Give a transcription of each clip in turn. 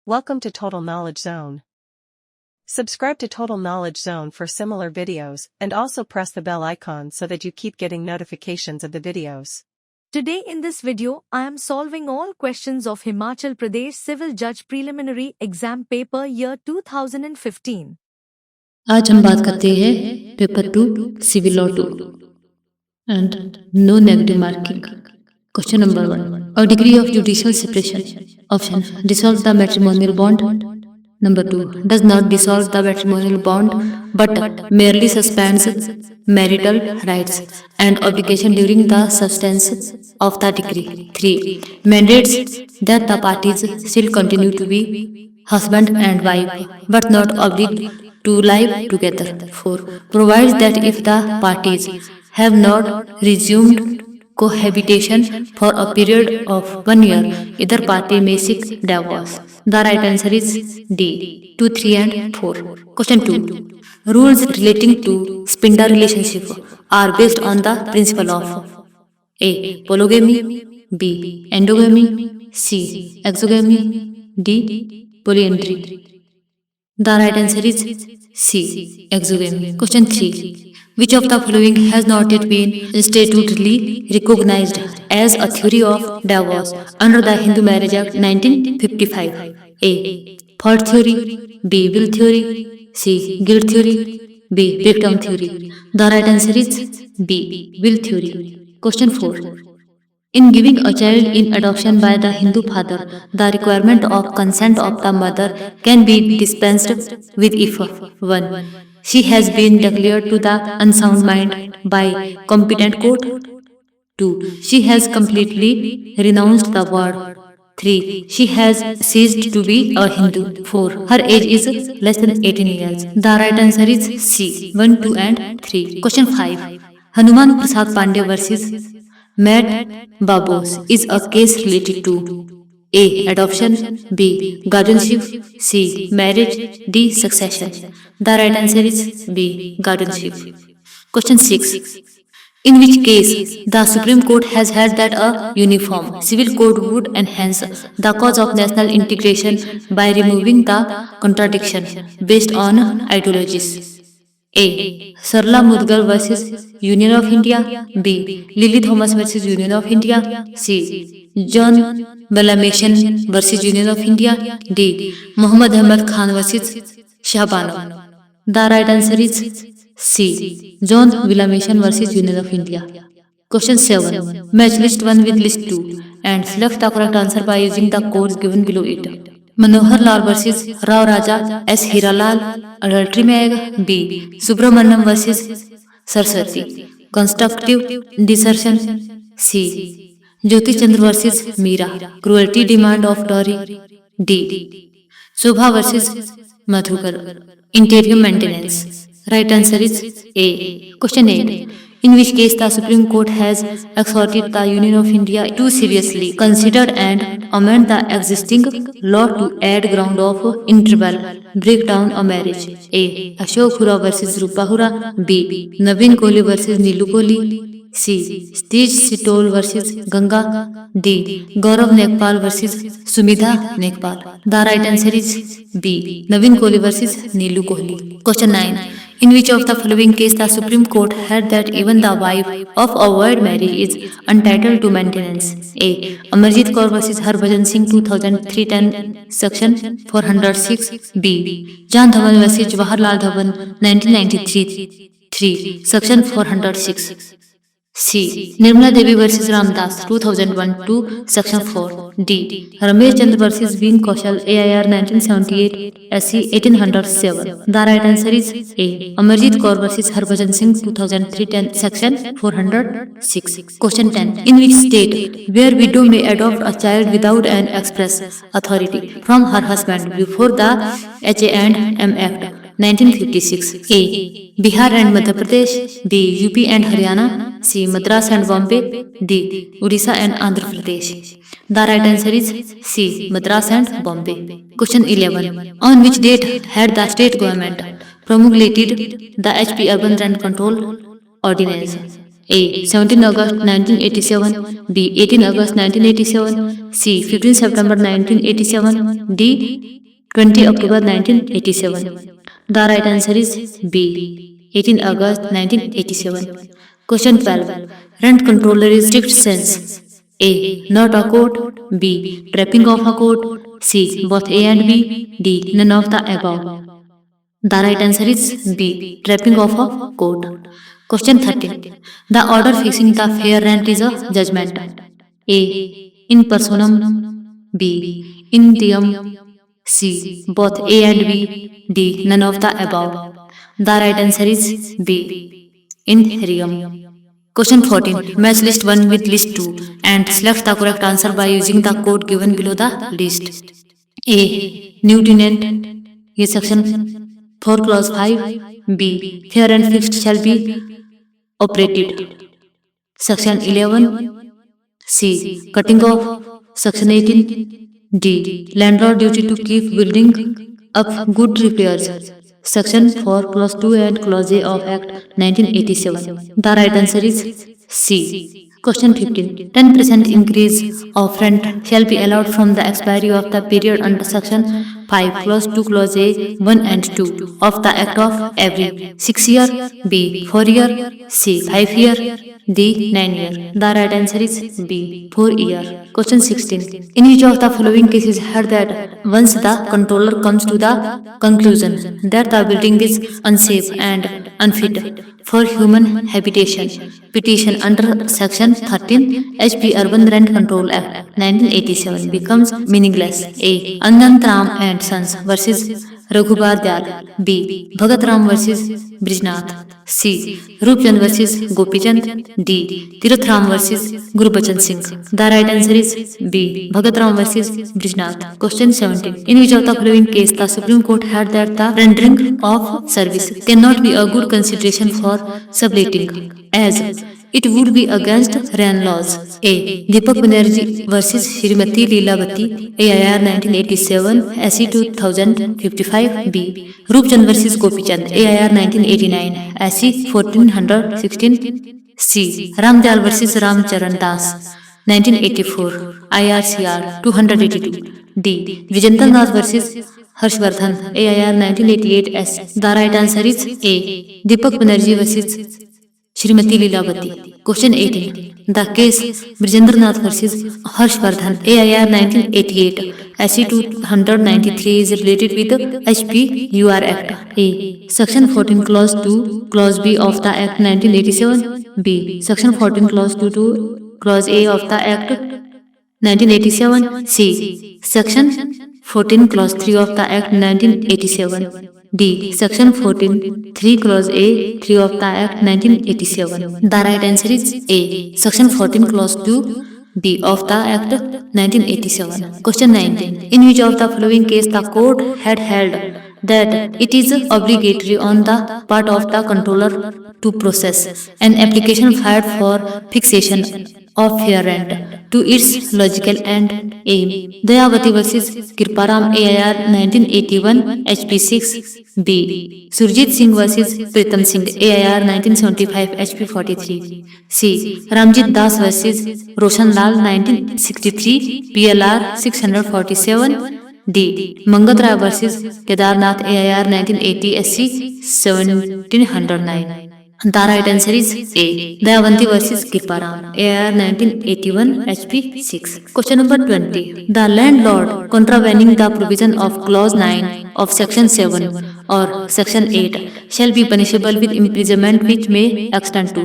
Welcome to Total Knowledge Zone. Subscribe to Total Knowledge Zone for similar videos and also press the bell icon so that you keep getting notifications of the videos. Today in this video, I am solving all questions of Himachal Pradesh Civil Judge Preliminary Exam Paper Year 2015. आज हम बात करते हैं paper 2 civil law 2 and no negative marking. Question number 1, a degree of judicial separation. Option, dissolve the matrimonial bond. Number 2, does not dissolve the matrimonial bond but merely suspends marital rights and obligation during the substance of the degree. 3, mandates that the parties still continue to be husband and wife but not obliged to live together. 4, provides that if the parties have not resumed cohabitation for a period of 1 year, either party may seek divorce. The right answer is D, 2, 3 and 4. Question 2. Rules relating to spinda relationship are based on the principle of A, polygamy, B, endogamy, C, exogamy, D, polyandry. The right answer is C, exogamy. Question 3. Which of the following has not yet been statutorily recognized as a theory of divorce under the Hindu Marriage Act 1955? A, fault theory, B, will theory, C, guilt theory, B, victim theory. The right answer is B, will theory. Question 4. In giving a child in adoption by the Hindu father, the requirement of consent of the mother can be dispensed with if 1. She has been declared to the unsound mind by competent court. 2. She has completely renounced the word. 3. She has ceased to be a Hindu. 4. Her age is less than 18 years. The right answer is C, 1, 2 and 3. Question 5. Hanuman Prasad Pandey versus Matt Babos is a case related to A, adoption, B, guardianship, C, marriage, D, succession. The right answer is B, guardianship. Question 6. In which case the Supreme Court has held that a uniform civil code would enhance the cause of national integration by removing the contradiction based on ideologies? A, Sarla Mudgal versus Union of India, B, Lily Thomas versus Union of India, C, John Balamation versus Union of India, D, Muhammad Ahmad Khan versus Shahbano. The right answer is C, John Balamation versus Union of India. Question 7. Match list 1 with list 2 and select the correct answer by using the codes given below it. Manohar Lal versus Rao Raja S Hiralal adultery में आएगा। B, Subramaniam versus Saraswati constructive desertion. C, Jyoti Chandra versus Meera cruelty demand of dowry. D, Shobha versus Madhukar interim maintenance. Right answer is A. Question 8. In which case the Supreme Court has exhorted the Union of India to seriously consider and amend the existing law to add ground of interval breakdown of marriage? A, Ashok Hura versus Rupa Hura, B, Naveen Kohli versus Neelu Kohli, C, Steve Sitol versus Ganga, D, Gaurav Nekpal versus Sumidha Nekpal. The right answer is B, Naveen Kohli versus Neelu Kohli. Question 9. In which of the following case the Supreme Court held that even the wife of a void marriage is entitled to maintenance? A, Amarjit Kaur versus Harbhajan Singh 2003-10 section 406. B, Jan Dhawan versus Jawaharlal Dhawan 1993 section 406. C, Nirmala Devi versus Ramdas 2001-2 section 4. D, Ramesh Chandra versus Veen Kaushal AIR 1978 SC 1807. The right answer is A, Amarjit Kaur versus Harbhajan Singh 2003-10 section 406. Question 10. In which state where widow may adopt a child without an express authority from her husband before the H.A.M. Act 1956? A, Bihar and Madhya Pradesh, B, UP and Haryana, C, Madras and Bombay, D, Odisha and Andhra Pradesh. The right answer is C, Madras and Bombay. Question 11. On which date had the state government promulgated the HP Urban Rent Control Ordinance? A. 17 August 1987, B. 18 August 1987, C. 15 September 1987, D. 20 October 1987. The right answer is B. 18 August 1987. Question 12. Rent control strict sense. A. Not a court. B. Trapping of a court. C. Both A and B. D. None of the above. The right answer is B. Trapping of a court. Question 13. The order fixing the fair rent is a judgment. A. In personam. B. In diem. C. Both A and B. D. None of the above. The right answer is B. In rem. Question 14. Match list 1 with list 2 and select the correct answer by using the code given below the list. A. New tenant. ये section 4 clause 5. B. Fair and fixed shall be operated. Section 11. C. Cutting off. Section 18. D. Landlord duty to keep building up good repairs. Section 4 clause 2 and clause A of Act 1987. The right answer is C. Question 15. 10% increase of rent shall be allowed from the expiry of the period under Section 5 clause 2 clause A 1 and 2 of the Act of every 6 year, B 4 year, C 5 year, D 9 year. The right answer is B 4 year. Question 16. In which of the following cases heard that once the controller comes to the conclusion that the building is unsafe and unfit for human habitation, petition under Section 13 HP Urban Rent Control Act 1987 becomes meaningless? A. Anant Ram and Sons versus Raghubar Dyal. B. Bhagat Ram versus Brijnath. C. Roopchand versus Gopichand. D. Tirath Ram versus Gurbachan Singh. The right answer is B. Bhagat Ram versus Brijnath. Question 17. In which of the following case the Supreme Court had that the rendering of service cannot be a good consideration for subletting, as it would be against RAN laws? A. Deepak Banerjee versus Shrimati Leelabati, AIR 1987, SC 2055. B. Roopchand versus Gopichand, AIR 1989, SC 1416. C. Ramdyal versus Ramcharan Das, 1984, IRCR 282. D. Vijental Nath versus Harshvardhan, AIR 1988, S. The right answer is A. Deepak Banerjee versus Shrimati Leelabati. Question 18. The case Brijendranath versus Harshvardhan, AIR 1988, SC 293 is related with HP UR Act. A. Section 14 Clause 2 Clause B of the Act 1987. B. Section 14 Clause 2 to Clause A of the Act 1987. C. Section 14 Clause 3 of the Act 1987. D. Section 14 3 Clause A 3 of the Act 1987. The right answer is A. Section 14 Clause 2 B of the Act 1987. Question 19. In which of the following case the court had held that it is obligatory on the part of the controller to process an application filed for fixation of fair rent to its logical end aim? Dayavati versus Kirparam, AIR 1981, HP 6. B. Surjit Singh versus Pritam Singh, AIR 1975, HP 43. C. Ramjit Das versus Roshan Lal, 1963, PLR 647. D. Mangat Rai versus Kedarnath, AIR 1980, SC 1709. The right answer is A. Dayavanti versus Kirparam, AIR 1981, HP 6. Question number 20. The landlord contravening the provision of Clause 9 of Section 7 or Section 8 shall be punishable with imprisonment which may extend to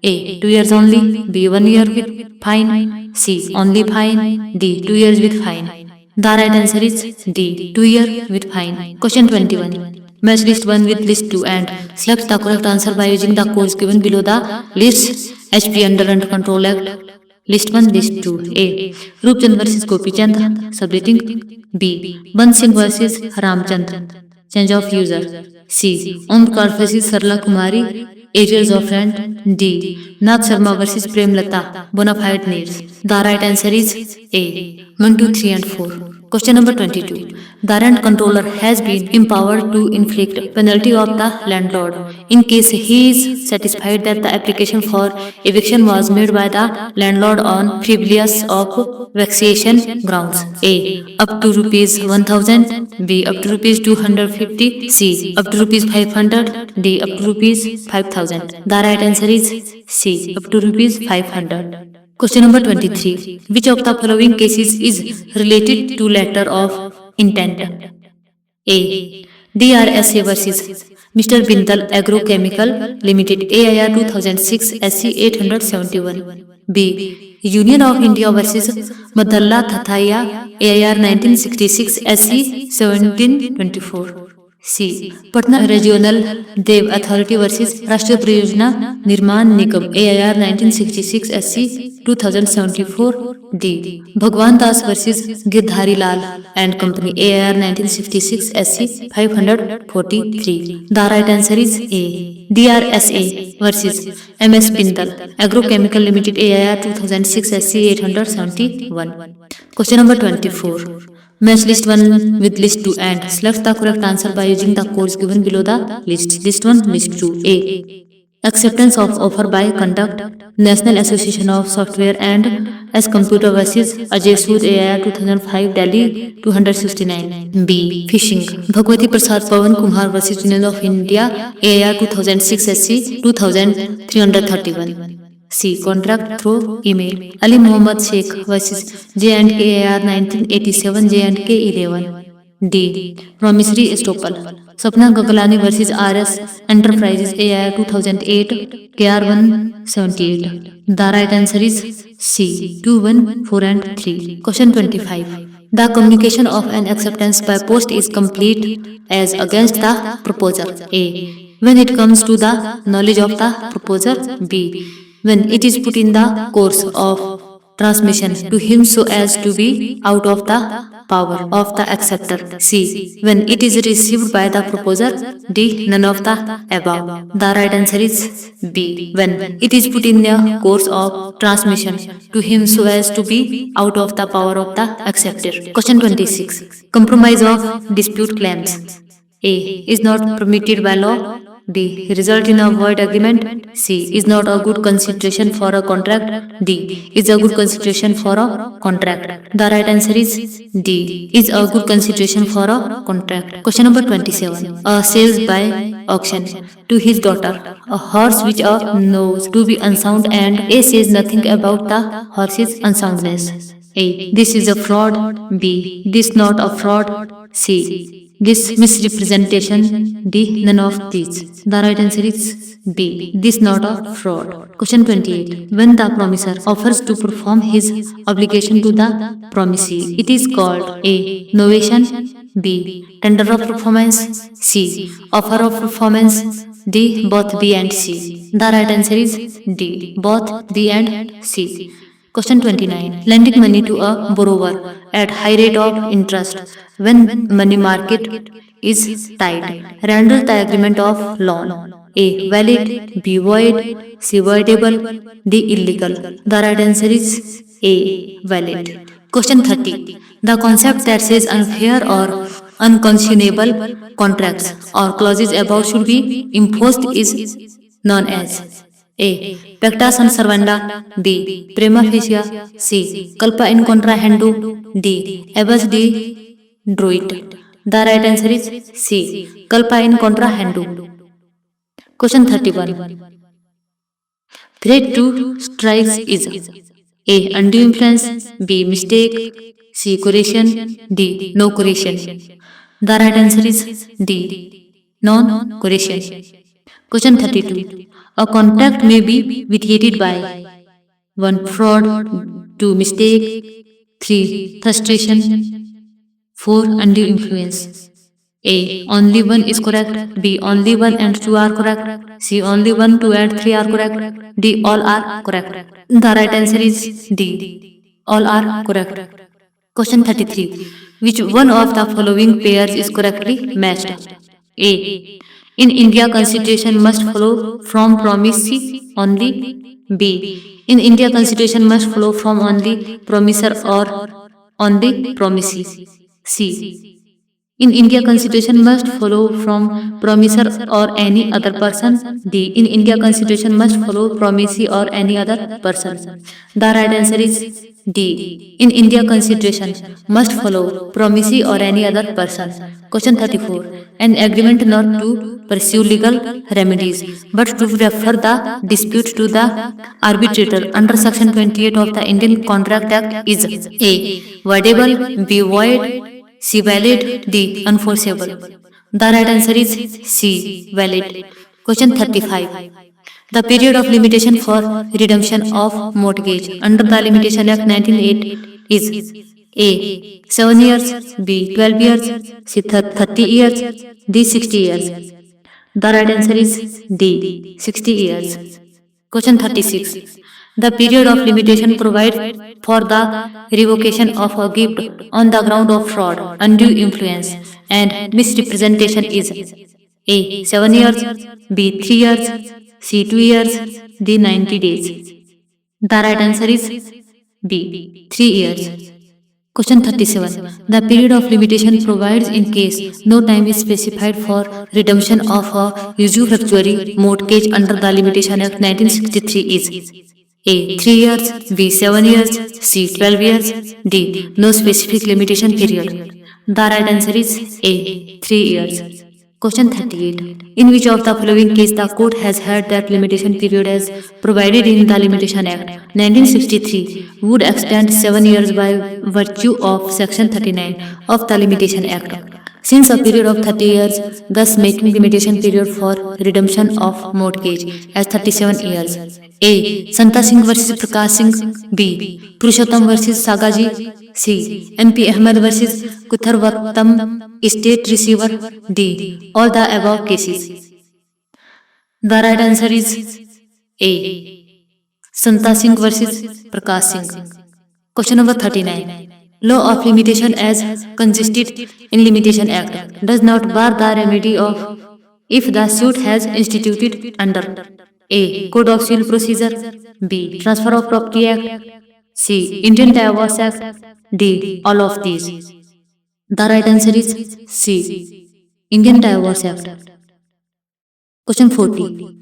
A. 2 years only, B. 1 year with fine, C. Only fine, D. 2 years with fine. The right answer is D. 2 years with fine. Question 21. Match list 1 with list 2 and select the correct answer by using the codes given below the list. HP Under Rent Control Act. List 1, list 2. A. Roopchand versus Gopichand, subletting. B. Ban Singh versus Ramchand, change of user. C. Omkar versus Sarla Kumari, areas of rent. D. Nath Sharma versus Prem Lata, bona fide needs. The right answer is A. 1, 2, 3 and 4. Question number 22. The rent controller has been empowered to inflict penalty of the landlord in case he is satisfied that the application for eviction was made by the landlord on frivolous of vexation grounds. A. Up to rupees 1000. B. Up to rupees 250. C. Up to rupees 500. D. Up to rupees 5000. The right answer is C. Up to rupees 500. Question number 23. Which of the following cases is related to letter of intent? A. DRSA versus Mr. Bindal Agrochemical Limited AIR 2006 SC 871. B. Union of India versus Madalla Thathaiya AIR 1966 SC 1724. C. Patna regional Dev authority versus राष्ट्रीय परियोजना निर्माण निगम AIR 1966 SC 2074. D. Bhagwan Das versus Girdhari Lal and company AIR 1966 SC 543. The right answer is A. DRSA versus MS Bindal Agrochemical Limited AIR 2006 SC 871. Question number 24. Match list 1 with list 2 and select the correct answer by using the codes given below the list. List 1, list 2. A. Acceptance of offer by Conduct National Association of Software and S Computer versus Ajay Sood AIR 2005 Delhi 269. B. Phishing Bhagwati Prasad Pawan Kumar versus Union of India AIR 2006 SC 2331. C. Contract through email Ali Muhammad Sheikh versus J&K AIR 1987 J&K 11. D. Promissory estoppel Sapna Gaglani versus RS Enterprises AIR 2008 KR 178. The right answer is C. 2, 1, 4 and 3. Question 25. The communication of an acceptance by post is complete as against the proposer. A. When it comes to the knowledge of the proposer. B. When it is put in the course of transmission to him so as to be out of the power of the acceptor. C. When it is received by the proposer. D. None of the above. The right answer is B. When it is put in the course of transmission to him so as to be out of the power of the acceptor. Question 26. Compromise of dispute claims. A. Is not permitted by law. B. Result in a void agreement. C. Is not a good consideration for a contract. D. Is a good consideration for a contract. The right answer is D. Is a good consideration for a contract. Question number 27. A sales by auction to his daughter a horse which A knows to be unsound and A says nothing about the horse's unsoundness. A. This is a fraud. B. This not a fraud. C. This misrepresentation. D. None of these. The right answer is B. This not a fraud. Question 28. When the promisor offers to perform his obligation to the promisee, it is called A. Novation. B. Tender of performance. C. Offer of performance. D. Both B and C. The right answer is D. Both B and C. Question 29. Lending money to a borrower at high rate of interest when money market is tight renders the agreement of loan A. Valid. B. Void. C. Voidable. D. Illegal. The right answer is A. Valid. Question 30. The concept that says unfair or unconscionable contracts or clauses above should be imposed is known as A. Pacta sunt servanda. B. Prima facie. C. Culpa in contrahendo. D. Abus de druit. The right answer is C. Culpa in contrahendo. Question 31. Threat to strikes is A. Undue influence. B. Mistake. C. Coercion. D. No coercion. The right answer is D. Non-coercion. Question 32. A contract may be vitiated by 1. Fraud. 2. Mistake. 3. Frustration. 4. Undue influence. A. Only 1 is correct. B. Only 1 and 2 are correct. C. Only 1, 2 and 3 are correct. D. All are correct. The right answer is D. All are correct. Question 33. Which one of the following pairs is correctly matched? A. In India, constitution must flow from promisee only. B. In India, constitution must flow from only promisor or only promisee. C. In India Constitution must follow from promisor or any other person. D. In India Constitution must follow promisee or any other person. The right answer is D. In India Constitution must follow promisee or any other person. Question 34. An agreement not to pursue legal remedies but to refer the dispute to the arbitrator under Section 28 of the Indian Contract Act is A. voidable, B. void, C. valid, D. enforceable. The right answer is C. valid. Question 35. The period of limitation for redemption of mortgage under the Limitation Act 1908 is A. 7 years, B. 12 years, C. 30 years, D. 60 years. The right answer is D. 60 years. Question 36. The period of limitation provides for the revocation of a gift on the ground of fraud, undue influence, and misrepresentation is A. 7 years, B. 3 years, C. 2 years, D. 90 days. The right answer is B. 3 years. Question 37. The period of limitation provides in case no time is specified for redemption of a usufructuary mortgage under the Limitation Act 1963 is A. 3 years, B. 7 years, C. 12 years, D. no specific limitation period. The right answer is A. 3 years. Question 38. In which of the following case the court has held that limitation period as provided in the Limitation Act 1963 would extend 7 years by virtue of Section 39 of the Limitation Act? Since a period of 30 years, thus making limitation period for redemption of mortgage as 37 years. A. Santa Singh versus Prakash Singh. B. Purushottam versus Sagaji. C. MP Ahmed versus Kutharvattam State Receiver. D. All the above cases. The right answer is A. Santa Singh versus Prakash Singh. Question number 39. Law of limitation as consisted in Limitation Act does not bar the remedy of if the suit has instituted under A. Code of Civil Procedure, B. Transfer of Property Act, C. Indian Divorce Act, D. all of these. The right answer is C. Indian Divorce Act. Question 40.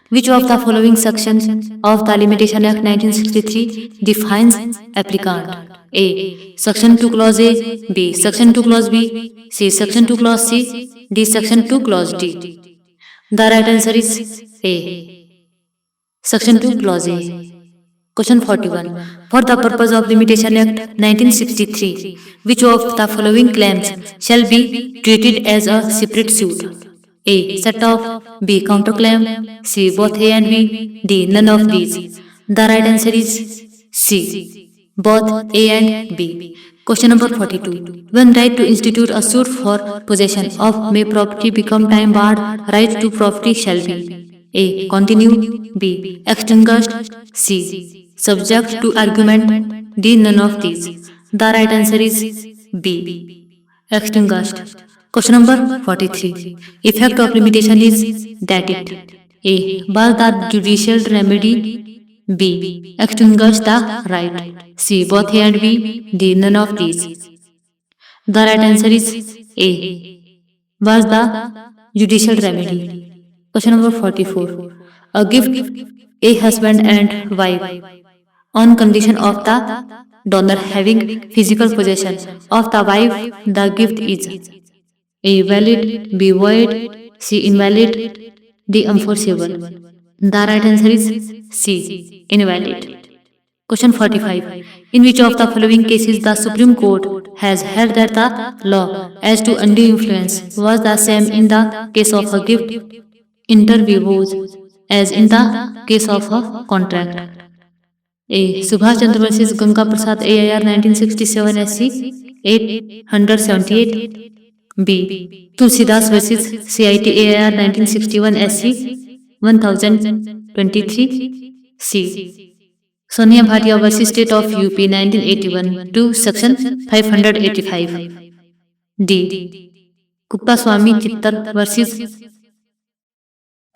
Which of the following sections of the Limitation Act 1963 defines applicant? A. Section 2 Clause A, B. Section 2 Clause B, C. Section 2 Clause C, D. Section 2 Clause D. The right answer is A. Section 2 Clause A. Question 41. For the purpose of Limitation Act 1963, which of the following claims shall be treated as a separate suit? A. Set off, B. Counterclaim, C. Both A and B, D. none of these. The right answer is C. Both A and B. Question number 42. When right to institute a suit for possession of may property become time barred, right to property shall be A. Continue, B. Extinguished, C. Subject to argument, D. none of these. The right answer is B. Extinguished. Question number 43. Effect of limitation is that it A. bar the judicial remedy, B. extinguish the right, C. both A and B, D. none of these. The right answer is A. was the judicial remedy. Question number 44. A gift a husband and wife on condition of the donor having physical possession of the wife. The gift is A. valid, B. void, C. invalid, D. enforceable. The right answer is C. invalid. Question 45. In which of the following cases the Supreme Court has held that the law as to undue influence was the same in the case of a gift inter vivos as in the case of a contract? A. Subhash Chandra versus Ganga Prasad AIR 1967 SC 878. B. Tulsidas versus CIT AIR 1961 SC 1023. C. Sonia Bhatia versus State of UP 1981 to Section 585. D. Kuppaswamy Chittar versus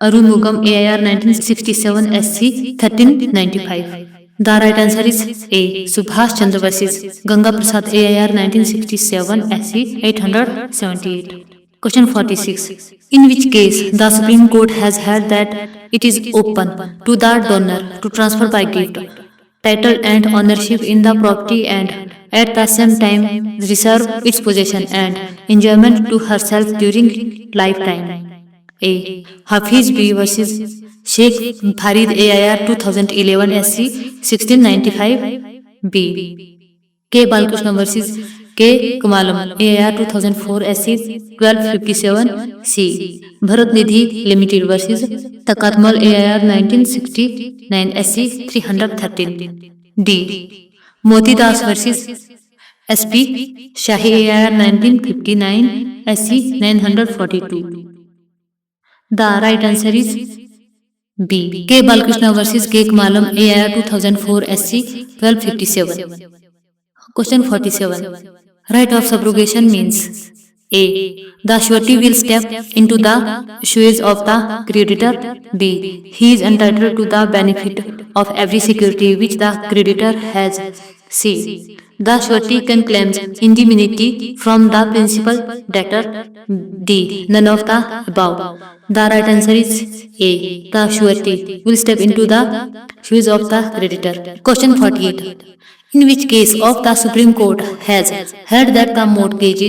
Arumugam AIR 1967 SC 1395. The right answer is A. Subhash Chandra versus Ganga Prasad AIR 1967 SC 878. Question 46. In which case the Supreme Court has held that it is open to the donor to transfer by gift, title and ownership in the property and at the same time reserve its possession and enjoyment to herself during lifetime? A. Hafiz B versus Sheikh Farid AIR 2011 SC 1695. B. K. Balkrishna versus K. Kumalam AIR 2004 SC 1257. C. Bharat Nidhi Limited versus Takatmal AIR 1969 SC 313. D. Moti Das versus SP Shahi AIR 1959 SC 942. The right answer is B. K. Balkrishna versus K. Kumalam AIR 2004 SC 1257. Question 47. Right of subrogation means A. The surety will step into the shoes of the creditor. B. He is entitled to the benefit of every security which the creditor has. C. The surety can claim indemnity from the principal debtor. D. None of the above. The right answer is A. The surety will step into the shoes of the creditor. Question 48. In which case of the Supreme Court has held that the mortgage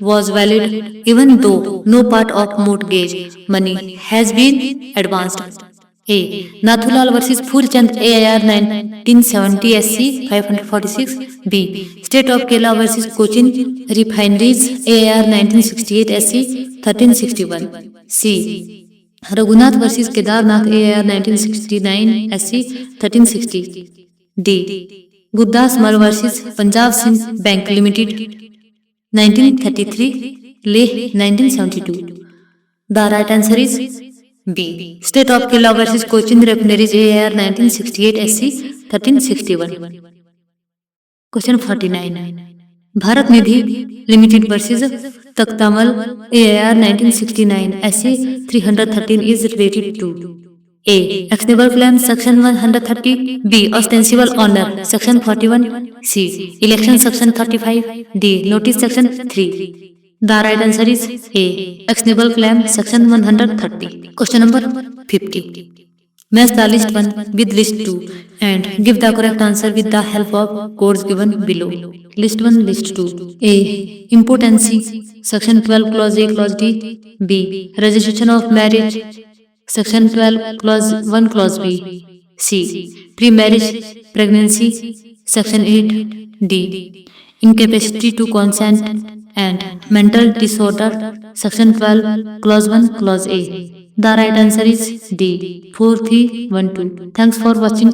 was valid even though no part of mortgage money has been advanced? A. Nathulal versus Phulchand AIR 1970 SC 546. B. State of Kerala versus Cochin Refineries AIR 1968 SC 1361. C. Raghunath versus Kedarnath AIR 1969 SC 1360. D. Gurdas Mal versus Punjab Sind Bank Limited 1933 Leh 1972. The right answer is B. State of Kerala versus Cochin Refineries AIR 1968 SC 1361. Question 49. Bharat Nidhi Limited versus Taktamal AIR 1969 SC 313 is related to A. Actionable claim Section 130. B. Ostensible honor Section 41. C. Election Section 35. D. Notice Section 3. The right answer is A. Actionable claim Section 130. Question number 50. Match the list 1 with list 2 and give the correct answer with the help of codes given below. List 1, list 2. A. Impotency Section 12 Clause A Clause D. B. Registration of marriage Section 12 Clause 1 Clause B. C. Pre-marriage pregnancy Section 8. D. Incapacity to consent and mental disorder Section 12 Clause 1 Clause A. The right answer is D. 4, 3, 1, 2. Thanks for watching.